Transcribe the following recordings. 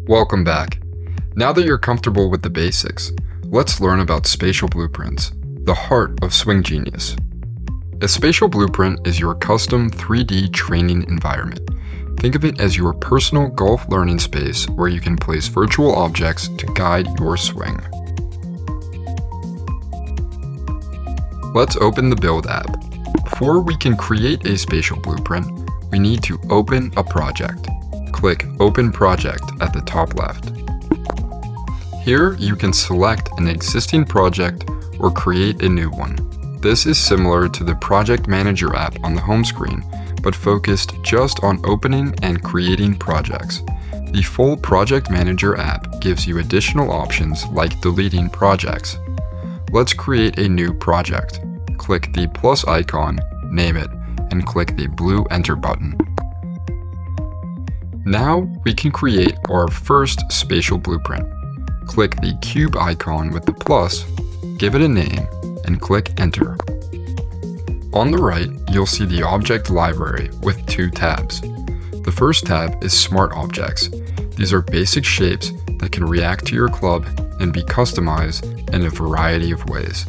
Welcome back. Now that you're comfortable with the basics, let's learn about spatial blueprints, the heart of Swing Genius. A spatial blueprint is your custom 3D training environment. Think of it as your personal golf learning space where you can place virtual objects to guide your swing. Let's open the Build app. Before we can create a spatial blueprint, we need to open a project. Click Open Project at the top left. Here you can select an existing project or create a new one. This is similar to the Project Manager app on the home screen, but focused just on opening and creating projects. The full Project Manager app gives you additional options like deleting projects. Let's create a new project. Click the plus icon, name it, and click the blue Enter button. Now we can create our first spatial blueprint. Click the cube icon with the plus, give it a name, and click Enter. On the right, you'll see the object library with two tabs. The first tab is Smart Objects. These are basic shapes that can react to your club and be customized in a variety of ways.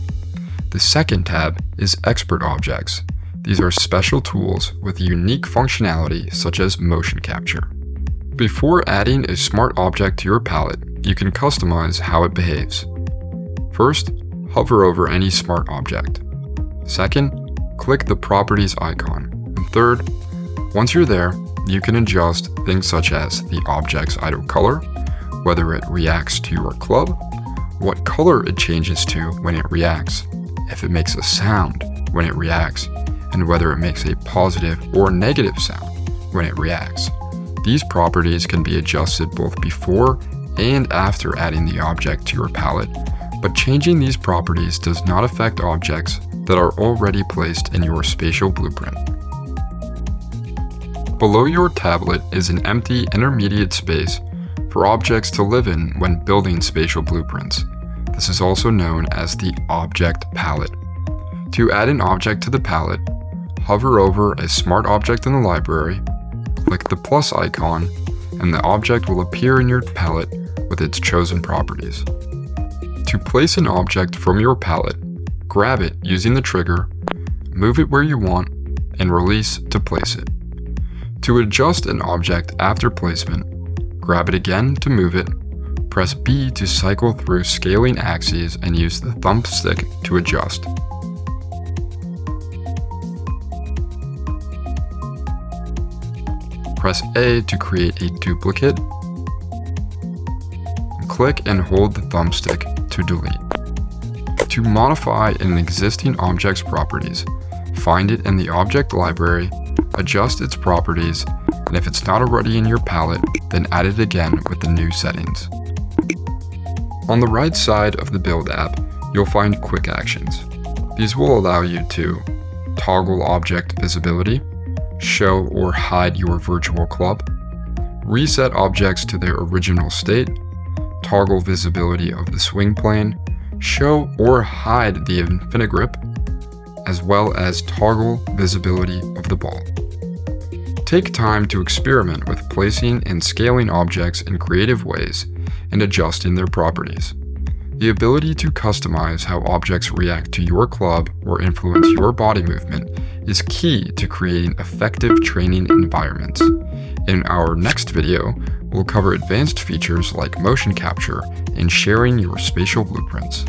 The second tab is Expert Objects. These are special tools with unique functionality such as motion capture. Before adding a smart object to your palette, you can customize how it behaves. First, hover over any smart object. Second, click the Properties icon. And third, once you're there, you can adjust things such as the object's idle color, whether it reacts to your club, what color it changes to when it reacts, if it makes a sound when it reacts, and whether it makes a positive or negative sound when it reacts. These properties can be adjusted both before and after adding the object to your palette, but changing these properties does not affect objects that are already placed in your spatial blueprint. Below your tablet is an empty intermediate space for objects to live in when building spatial blueprints. This is also known as the object palette. To add an object to the palette, hover over a smart object in the library, click the plus icon, and the object will appear in your palette with its chosen properties. To place an object from your palette, grab it using the trigger, move it where you want, and release to place it. To adjust an object after placement, grab it again to move it, press B to cycle through scaling axes and use the thumbstick to adjust. Press A to create a duplicate. Click and hold the thumbstick to delete. To modify an existing object's properties, find it in the object library, adjust its properties, and if it's not already in your palette, then add it again with the new settings. On the right side of the Build app, you'll find Quick Actions. These will allow you to toggle object visibility, show or hide your virtual club, reset objects to their original state, toggle visibility of the swing plane, show or hide the infinigrip, as well as toggle visibility of the ball. Take time to experiment with placing and scaling objects in creative ways and adjusting their properties. The ability to customize how objects react to your club or influence your body movement is key to creating effective training environments. In our next video, we'll cover advanced features like motion capture and sharing your spatial blueprints.